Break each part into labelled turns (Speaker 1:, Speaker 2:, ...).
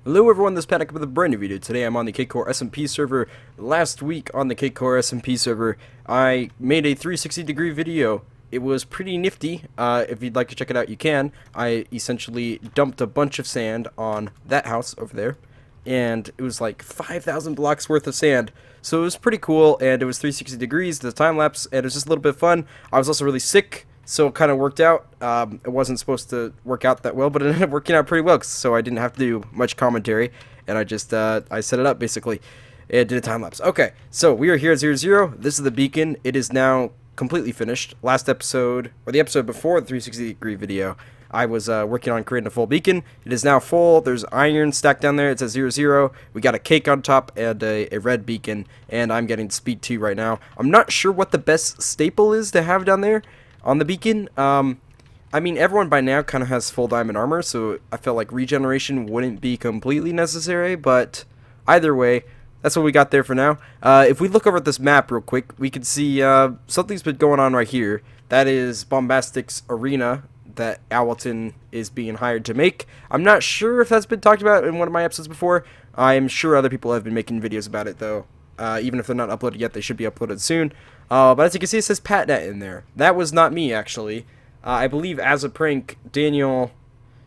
Speaker 1: Hello everyone, this is Panic with a brand new video. Today I'm on the Cakecore SMP server. Last week on the Cakecore SMP server, I made a 360-degree video. It was pretty nifty. If you'd like to check it out, you can. I essentially dumped a bunch of sand on that house over there, and it was like 5,000 blocks worth of sand. So it was pretty cool, and it was 360 degrees, the time lapse, and it was just a little bit fun. I was also really sick, so it kind of worked out. It wasn't supposed to work out that well, but it ended up working out pretty well, so I didn't have to do much commentary, and I just, I set it up, basically, and did a time-lapse. Okay, so we are here at 0, This is the beacon. It is now completely finished. Last episode, or the episode before the 360-degree video, I was working on creating a full beacon. It is now full. There's iron stacked down there. It says 0. We got a cake on top and a red beacon, and I'm getting speed 2 right now. I'm not sure what the best staple is to have down there on the beacon. I mean, everyone by now kind of has full diamond armor, so I felt like regeneration wouldn't be completely necessary, but either way, that's what we got there for now. If we look over at this map real quick, we can see something's been going on right here. That is Bombastic's arena that Owlton is being hired to make. I'm not sure if that's been talked about in one of my episodes before. I'm sure other people have been making videos about it, though. Even if they're not uploaded yet, they should be uploaded soon. But as you can see, it says PatNet in there. That was not me, actually. I believe as a prank, Daniel...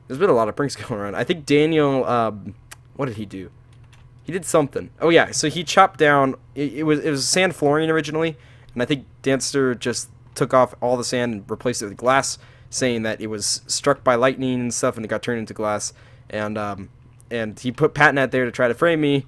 Speaker 1: There's been a lot of pranks going around. I think Daniel... what did he do? He did something. Oh, yeah. So he chopped down... It was sand flooring originally. And I think Danster just took off all the sand and replaced it with glass, saying that it was struck by lightning and stuff, and it got turned into glass. And he put PatNet there to try to frame me.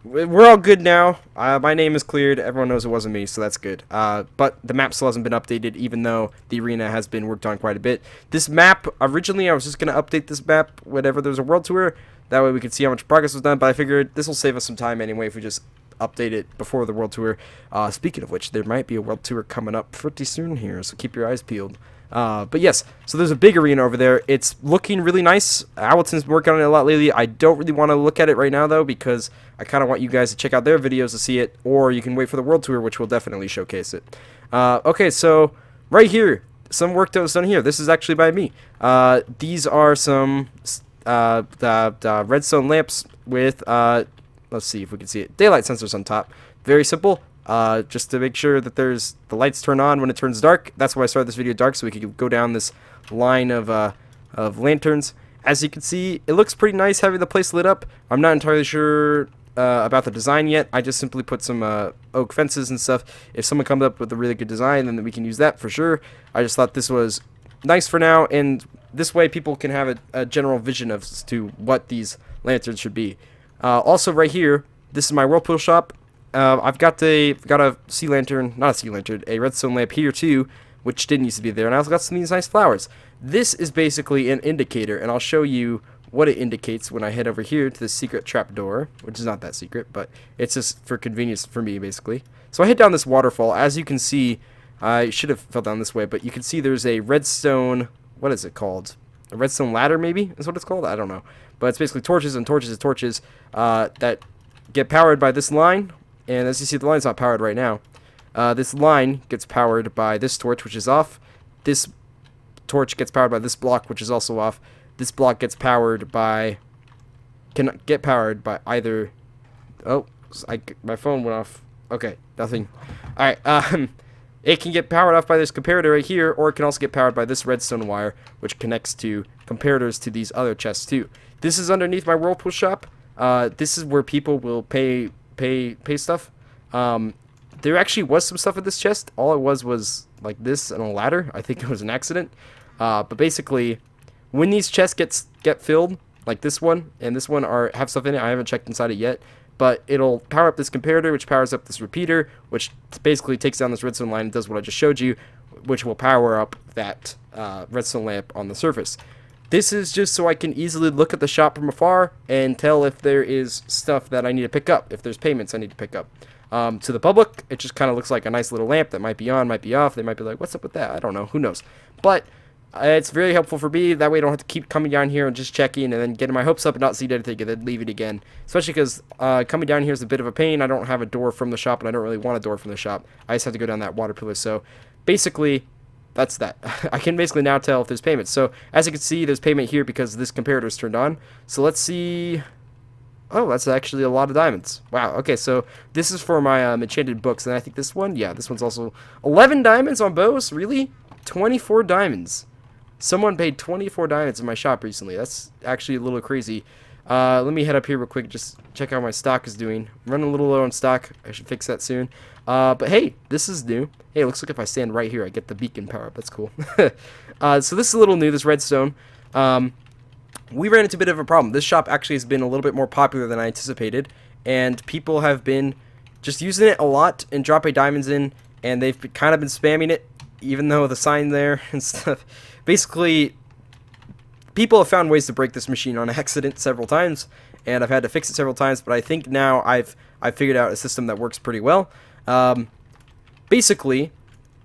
Speaker 1: We're all good now. My name is cleared. Everyone knows it wasn't me, so that's good. But the map still hasn't been updated, even though the arena has been worked on quite a bit. This map, originally I was just going to update this map whenever there's a world tour. That way we could see how much progress was done, but I figured this will save us some time anyway if we just update it before the world tour. Speaking of which, there might be a world tour coming up pretty soon here, so keep your eyes peeled. But yes, so there's a big arena over there. It's looking really nice. Owlton's been working on it a lot lately. I don't really want to look at it right now, though, because I kind of want you guys to check out their videos to see it, or you can wait for the world tour, which will definitely showcase it. Okay, so right here, some work that was done here. This is actually by me. These are some the redstone lamps with, let's see if we can see it, daylight sensors on top. Very simple. Just to make sure that the lights turn on when it turns dark. That's why I started this video dark, so we could go down this line of lanterns. As you can see, it looks pretty nice having the place lit up. I'm not entirely sure about the design yet. I just simply put some oak fences and stuff. If someone comes up with a really good design, then we can use that for sure. I just thought this was nice for now, and this way people can have a general vision as to what these lanterns should be. Also right here, this is my whirlpool shop. I've got a sea lantern, not a sea lantern, a redstone lamp here too, which didn't used to be there, and I also got some of these nice flowers. This is basically an indicator, and I'll show you what it indicates when I head over here to the secret trapdoor, which is not that secret, but it's just for convenience for me, basically. So I head down this waterfall. As you can see, I should have fell down this way, but you can see there's a redstone, what is it called? A redstone ladder, maybe, is what it's called? I don't know. But it's basically torches and torches and torches that get powered by this line. And as you see, the line's not powered right now. This line gets powered by this torch, which is off. This torch gets powered by this block, which is also off. This block gets powered by... Cannot get powered by either... Oh, my phone went off. Okay, nothing. Alright, it can get powered off by this comparator right here, or it can also get powered by this redstone wire, which connects to comparators to these other chests too. This is underneath my whirlpool shop. This is where people will pay stuff. There actually was some stuff in this chest. All it was like this and a ladder. I think it was an accident. But basically, when these chests get filled, like this one and this one have stuff in it, I haven't checked inside it yet, but it'll power up this comparator, which powers up this repeater, which basically takes down this redstone line and does what I just showed you, which will power up that redstone lamp on the surface. This is just so I can easily look at the shop from afar and tell if there is stuff that I need to pick up, if there's payments I need to pick up. To the public, it just kind of looks like a nice little lamp that might be on, might be off. They might be like, what's up with that? I don't know. Who knows? But it's very helpful for me. That way I don't have to keep coming down here and just checking and then getting my hopes up and not seeing anything and then leave it again. Especially because coming down here is a bit of a pain. I don't have a door from the shop, and I don't really want a door from the shop. I just have to go down that water pillar. So basically, that's that. I can basically now tell if there's payment. So as you can see, there's payment here because this comparator is turned on. So let's see. Oh, that's actually a lot of diamonds. Wow, okay, so this is for my enchanted books, and I think this one, yeah, this one's also 11 diamonds on bows? Really? 24 diamonds. Someone paid 24 diamonds in my shop recently. That's actually a little crazy. Let me head up here real quick, just check how my stock is doing. I'm running a little low on stock. I should fix that soon. But hey, this is new. Hey, it looks like if I stand right here, I get the beacon power up. That's cool. So this is a little new, this redstone. We ran into a bit of a problem. This shop actually has been a little bit more popular than I anticipated, and people have been just using it a lot and dropping diamonds in, and they've kind of been spamming it, even though the sign there and stuff. Basically, people have found ways to break this machine on accident several times, and I've had to fix it several times, but I think now I've figured out a system that works pretty well. Basically,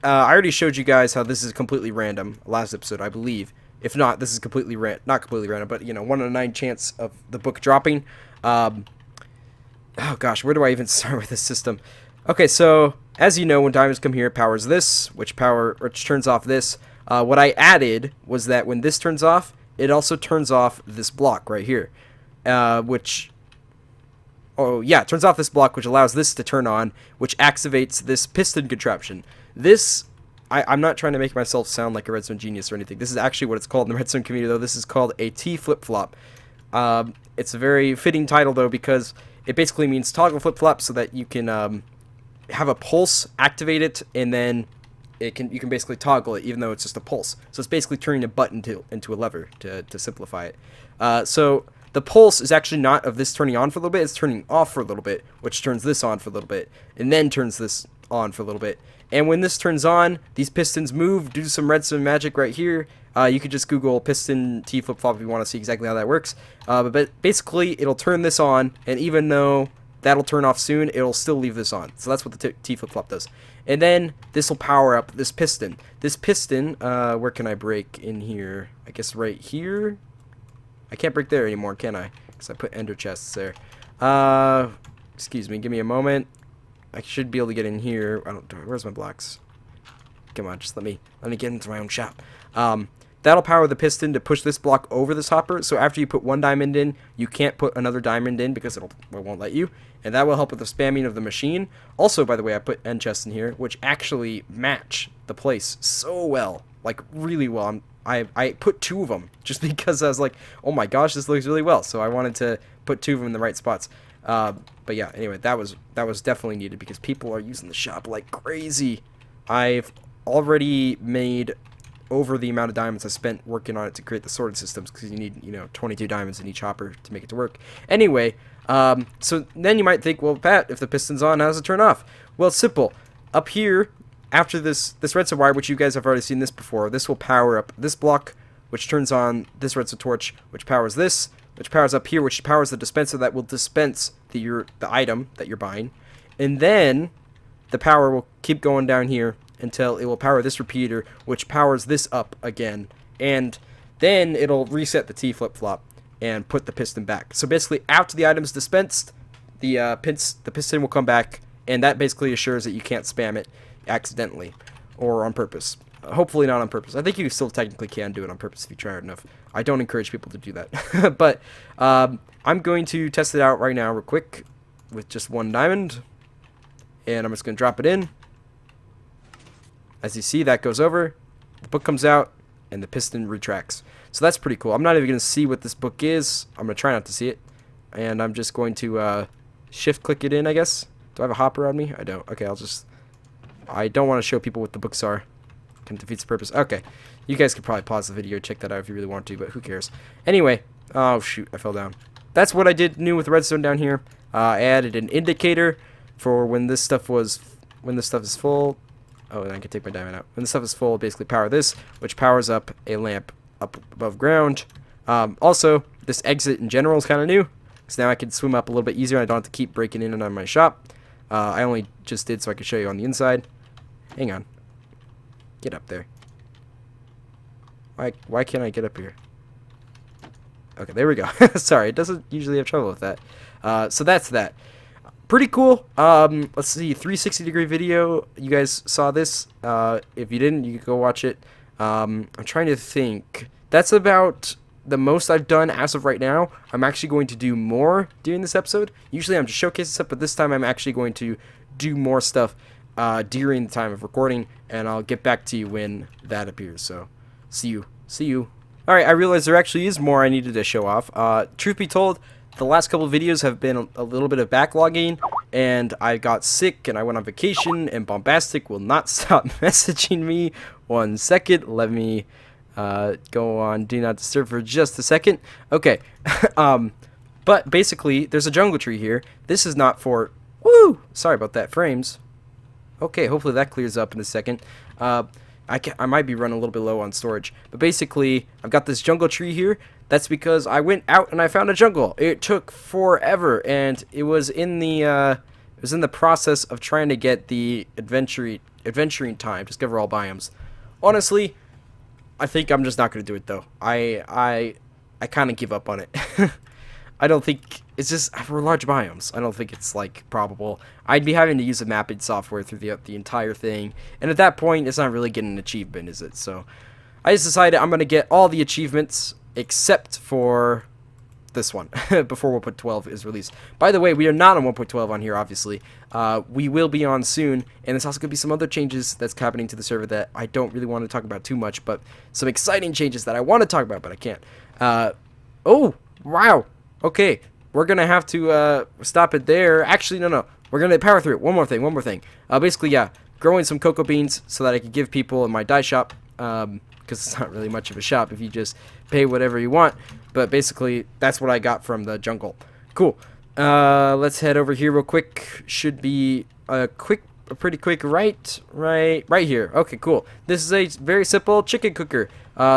Speaker 1: I already showed you guys how this is completely random last episode, I believe. If not, this is completely not completely random, but, you know, 1 in a 9 chance of the book dropping. Oh gosh, where do I even start with this system? Okay, so as you know, when diamonds come here, it powers this, which turns off this. What I added was that when this turns off, it also turns off this block right here, it turns off this block, which allows this to turn on, which activates this piston contraption. This, I'm not trying to make myself sound like a redstone genius or anything. This is actually what it's called in the redstone community, though. This is called a T flip-flop. It's a very fitting title, though, because it basically means toggle flip-flop, so that you can have a pulse, activate it, and then you can basically toggle it, even though it's just a pulse. So it's basically turning a button into a lever to simplify it. So the pulse is actually not of this turning on for a little bit, it's turning off for a little bit, which turns this on for a little bit, and then turns this on for a little bit. And when this turns on, these pistons move, do some redstone magic right here. You could just Google piston T flip-flop if you want to see exactly how that works. But basically, it'll turn this on, and even though that'll turn off soon, it'll still leave this on. So that's what the T flip-flop does. And then this will power up this piston. This piston, where can I break in here? I guess right here? I can't break there anymore, can I? Because I put ender chests there. Excuse me, give me a moment. I should be able to get in here. Where's my blocks? Come on, just let me get into my own shop. That'll power the piston to push this block over this hopper. So after you put one diamond in, you can't put another diamond in because it won't let you. And that will help with the spamming of the machine. Also, by the way, I put end chests in here, which actually match the place so well, like really well. I put 2 of them just because I was like, oh my gosh, this looks really well. So I wanted to put 2 of them in the right spots. But yeah, anyway, that was definitely needed because people are using the shop like crazy. I've already made over the amount of diamonds I spent working on it to create the sorted systems, because you need, 22 diamonds in each hopper to make it to work. Anyway, so then you might think, well, Pat, if the piston's on, how does it turn off? Well, it's simple. Up here, after this redstone wire, which you guys have already seen this before, this will power up this block, which turns on this redstone torch, which powers this, which powers up here, which powers the dispenser that will dispense the item that you're buying. And then the power will keep going down here until it will power this repeater, which powers this up again. And then it'll reset the T flip-flop and put the piston back. So basically, after the item is dispensed, the piston will come back, and that basically assures that you can't spam it accidentally or on purpose. Hopefully not on purpose. I think you still technically can do it on purpose if you try hard enough. I don't encourage people to do that. But I'm going to test it out right now real quick with just 1 diamond. And I'm just going to drop it in. As you see, that goes over. The book comes out, and the piston retracts. So that's pretty cool. I'm not even going to see what this book is. I'm going to try not to see it. And I'm just going to shift-click it in, I guess. Do I have a hopper on me? I don't. Okay, I don't want to show people what the books are. Kind of defeats the purpose. Okay. You guys could probably pause the video, check that out if you really want to, but who cares? Anyway. Oh, shoot. I fell down. That's what I did new with redstone down here. I added an indicator for when this stuff is full. Oh, and I can take my diamond out. When this stuff is full, basically power this, which powers up a lamp up above ground. Also, this exit in general is kind of new, because now I can swim up a little bit easier, and I don't have to keep breaking in and out of my shop. I only just did so I could show you on the inside. Hang on. Get up there. Why can't I get up here? Okay, there we go. Sorry, it doesn't usually have trouble with that. So that's that. Pretty cool. Let's see, 360-degree video. You guys saw this. If you didn't, you could go watch it. I'm trying to think. That's about the most I've done as of right now. I'm actually going to do more during this episode. Usually I'm just showcasing stuff, but this time I'm actually going to do more stuff during the time of recording, and I'll get back to you when that appears. So, see you. Alright, I realize there actually is more I needed to show off. Truth be told, the last couple of videos have been a little bit of backlogging, and I got sick, and I went on vacation, and Bombastic will not stop messaging me. 1 second, let me go on Do Not Disturb for just a second. Okay, but basically, there's a jungle tree here. This is not for... Woo! Sorry about that, frames. Okay, hopefully that clears up in a second. I might be running a little bit low on storage, but basically, I've got this jungle tree here. That's because I went out and I found a jungle. It took forever, and it was in the process of trying to get the adventuring time, discover all biomes. Honestly, I think I'm just not going to do it though. I kind of give up on it. I don't think it's just for large biomes. I don't think it's like probable. I'd be having to use the mapping software through the entire thing, and at that point, it's not really getting an achievement, is it? So, I just decided I'm gonna get all the achievements except for this one before 1.12 is released. By the way, we are not on 1.12 on here, obviously. We will be on soon, and there's also gonna be some other changes that's happening to the server that I don't really want to talk about too much, but some exciting changes that I want to talk about, but I can't. Oh, wow. Okay, we're going to have to stop it there. Actually, no. We're going to power through it. One more thing. Basically, yeah, growing some cocoa beans so that I can give people in my dye shop, because it's not really much of a shop if you just pay whatever you want. But basically, that's what I got from the jungle. Cool. Let's head over here real quick. Should be a pretty quick right here. Okay, cool. This is a very simple chicken cooker.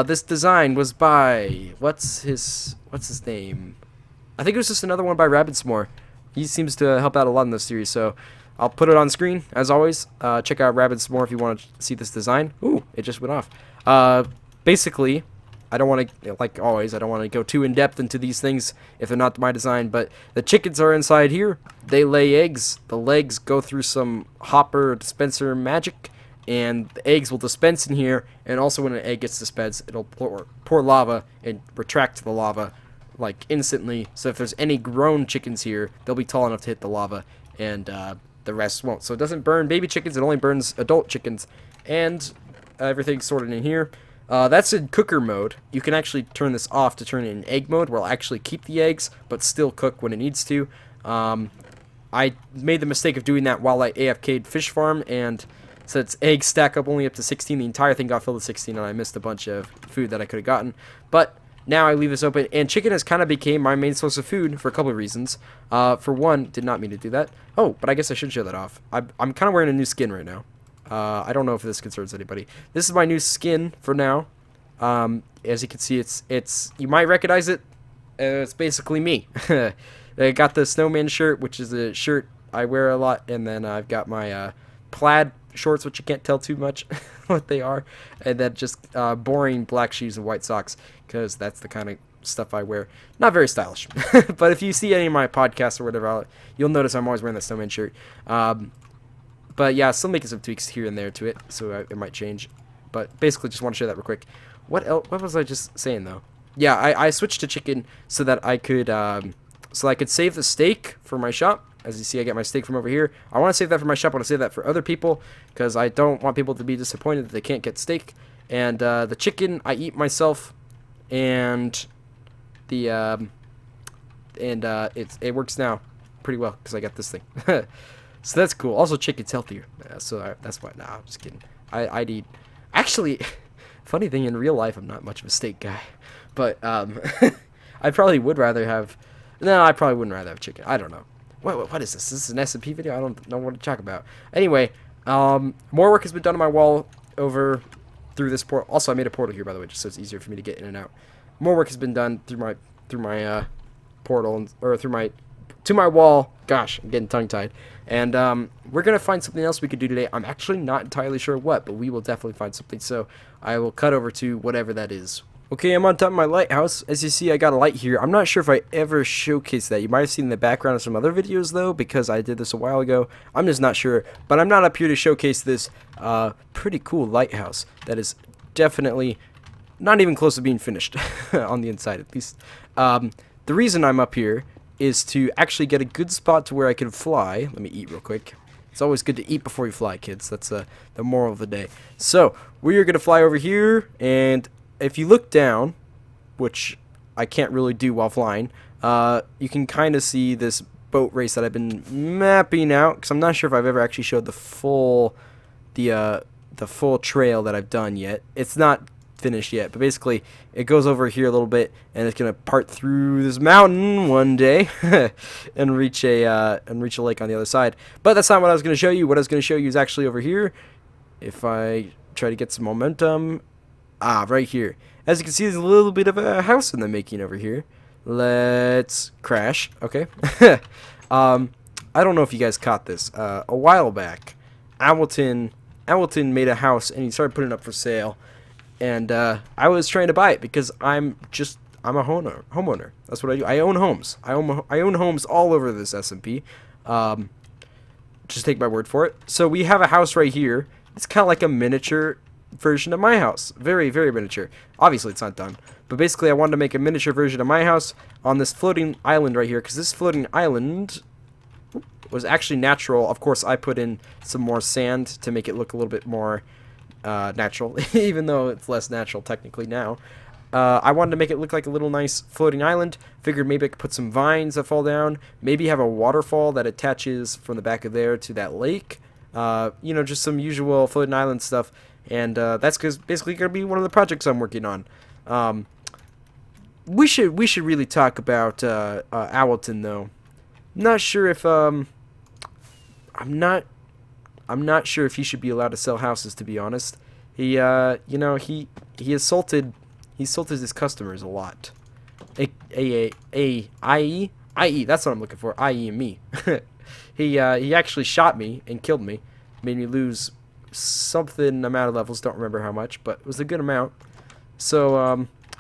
Speaker 1: This design was by, what's his name? I think it was just another one by Rabbitsmore. He seems to help out a lot in this series, so I'll put it on screen, as always. Check out Rabbitsmore if you want to see this design. Ooh, it just went off. Basically, I don't want to, like always, I don't want to go too in-depth into these things if they're not my design, but the chickens are inside here. They lay eggs. The legs go through some hopper dispenser magic, and the eggs will dispense in here, and also when an egg gets dispensed, it'll pour lava and retract the lava like instantly. So if there's any grown chickens here, they'll be tall enough to hit the lava, and the rest won't. So it doesn't burn baby chickens, it only burns adult chickens, and everything's sorted in here. That's in cooker mode. You can actually turn this off to turn it in egg mode, where it'll actually keep the eggs but still cook when it needs to. I made the mistake of doing that while I AFK'd fish farm, and since eggs stack up only up to 16, the entire thing got filled to 16, and I missed a bunch of food that I could have gotten. But now I leave this open, and chicken has kind of became my main source of food for a couple of reasons. For one, did not mean to do that. Oh, but I guess I should show that off. I'm kind of wearing a new skin right now. I don't know if this concerns anybody. This is my new skin for now. As you can see, it's you might recognize it. It's basically me. I got the snowman shirt, which is a shirt I wear a lot, and then I've got my plaid shorts, which you can't tell too much what they are, and then just boring black shoes and white socks, because that's the kind of stuff I wear. Not very stylish, but if you see any of my podcasts or whatever, you'll notice I'm always wearing the snowman shirt. But yeah, still making some tweaks here and there to it, so it might change. But basically, just want to share that real quick. What else? What was I just saying though? Yeah, I switched to chicken so that I could save the steak for my shop. As you see, I get my steak from over here. I want to save that for my shop. I want to save that for other people, because I don't want people to be disappointed that they can't get steak. And the chicken I eat myself, and it works now pretty well because I got this thing. So that's cool. Also, chicken's healthier, so that's why. Nah, I'm just kidding. I'd eat. Actually, funny thing, in real life, I'm not much of a steak guy, but I probably would rather have. No, I probably wouldn't rather have chicken. I don't know. What is this? Is this an SMP video? I don't know what to talk about. Anyway, more work has been done on my wall over through this portal. Also, I made a portal here, by the way, just so it's easier for me to get in and out. More work has been done through my portal, or to my wall. Gosh, I'm getting tongue-tied. And we're gonna find something else we could do today. I'm actually not entirely sure what, but we will definitely find something. So I will cut over to whatever that is. Okay, I'm on top of my lighthouse. As you see, I got a light here. I'm not sure if I ever showcased that. You might have seen in the background of some other videos, though, because I did this a while ago. I'm just not sure. But I'm not up here to showcase this pretty cool lighthouse that is definitely not even close to being finished on the inside, at least. The reason I'm up here is to actually get a good spot to where I can fly. Let me eat real quick. It's always good to eat before you fly, kids. That's the moral of the day. So we are going to fly over here, and if you look down, which I can't really do while flying, you can kind of see this boat race that I've been mapping out, because I'm not sure if I've ever actually showed the full trail that I've done yet. It's not finished yet, but basically it goes over here a little bit, and it's gonna part through this mountain one day and reach a lake on the other side. But that's not what I was gonna show you. What I was gonna show you is actually over here. If I try to get some momentum, right here. As you can see, there's a little bit of a house in the making over here. Let's crash. Okay. I don't know if you guys caught this. A while back, Hamilton made a house and he started putting it up for sale. And I was trying to buy it because I'm a homeowner. That's what I do. I own homes. I own homes all over this SMP. Just take my word for it. So we have a house right here. It's kind of like a miniature version of my house. Very, very miniature. Obviously, it's not done. But basically, I wanted to make a miniature version of my house on this floating island right here, because this floating island was actually natural. Of course, I put in some more sand to make it look a little bit more natural, even though it's less natural technically now. I wanted to make it look like a little nice floating island. Figured maybe I could put some vines that fall down. Maybe have a waterfall that attaches from the back of there to that lake. You know, just some usual floating island stuff. And that's basically going to be one of the projects I'm working on. We should really talk about Owlton, though. Not sure if I'm not sure if he should be allowed to sell houses, to be honest. He you know, he assaulted his customers a lot. I.e. That's what I'm looking for. I.e. me. He actually shot me and killed me. Made me lose something amount of levels. Don't remember how much, but it was a good amount. So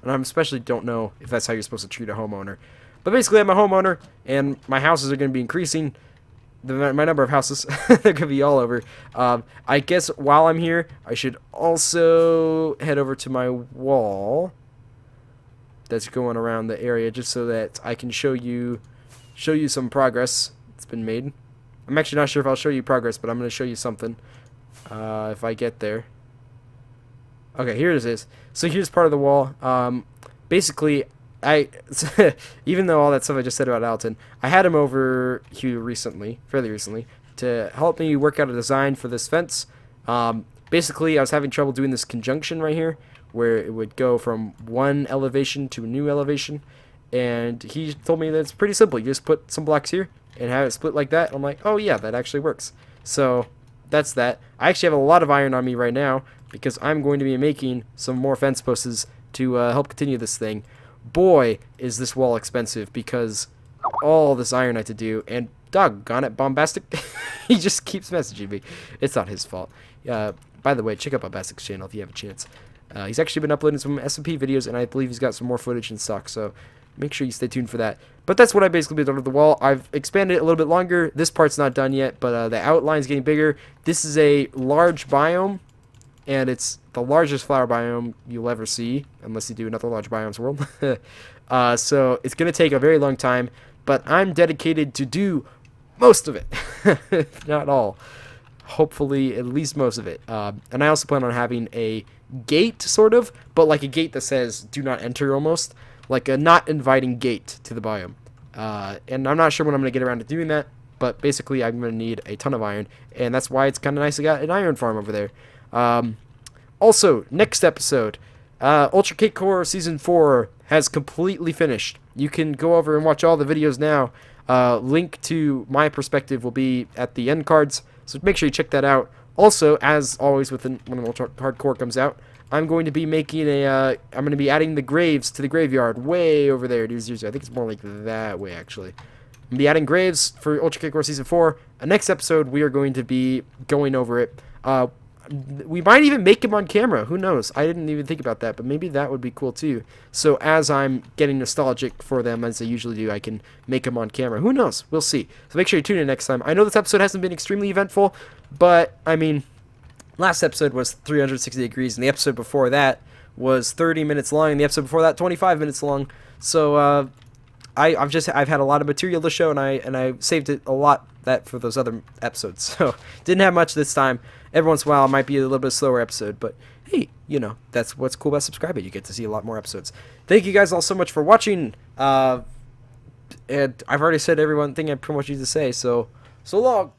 Speaker 1: and I especially don't know if that's how you're supposed to treat a homeowner. But basically, I'm a homeowner, and my houses are going to be increasing. My number of houses, they're going to be all over. I guess while I'm here, I should also head over to my wall that's going around the area, just so that I can show you some progress that's been made. I'm actually not sure if I'll show you progress, but I'm going to show you something if I get there. Okay, here it is. So here's part of the wall. Basically, even though all that stuff I just said about Alton, I had him over here fairly recently, to help me work out a design for this fence. Basically, I was having trouble doing this conjunction right here, where it would go from one elevation to a new elevation, and he told me that it's pretty simple. You just put some blocks here and have it split like that. I'm like, oh yeah, that actually works. So that's that. I actually have a lot of iron on me right now, because I'm going to be making some more fence posts to help continue this thing. Boy, is this wall expensive, because all this iron I had to do, and doggone it, Bombastic, he just keeps messaging me. It's not his fault. By the way, check out Bombastic's channel if you have a chance. He's actually been uploading some SMP videos, and I believe he's got some more footage in stock, so make sure you stay tuned for that. But that's what I basically did over the wall. I've expanded it a little bit longer. This part's not done yet, but the outline's getting bigger. This is a large biome, and it's the largest flower biome you'll ever see, unless you do another large biomes world. So it's going to take a very long time, but I'm dedicated to do most of it, if not all. Hopefully, at least most of it. And I also plan on having a gate, sort of, but like a gate that says, do not enter almost. Like a not inviting gate to the biome. And I'm not sure when I'm going to get around to doing that, but basically I'm going to need a ton of iron, and that's why it's kind of nice I got an iron farm over there. Also, next episode, Ultra Cakecore Season 4 has completely finished. You can go over and watch all the videos now. Link to my perspective will be at the end cards, so make sure you check that out. Also, as always when Ultra Hardcore comes out, I'm going to be making I'm going to be adding the graves to the graveyard way over there. I think it's more like that way, actually. I'm going to be adding graves for Ultra Cakecore Season 4. Next episode, we are going to be going over it. We might even make him on camera. Who knows? I didn't even think about that, but maybe that would be cool too. So as I'm getting nostalgic for them, as I usually do, I can make him on camera. Who knows? We'll see. So make sure you tune in next time. I know this episode hasn't been extremely eventful, but, I mean, last episode was 360 degrees, and the episode before that was 30 minutes long, and the episode before that 25 minutes long. So I've had a lot of material to show, and I saved it a lot for those other episodes. So didn't have much this time. Every once in a while it might be a little bit slower episode, but hey, you know, that's what's cool about subscribing. You get to see a lot more episodes. Thank you guys all so much for watching. And I've already said everything I pretty much need to say, so long.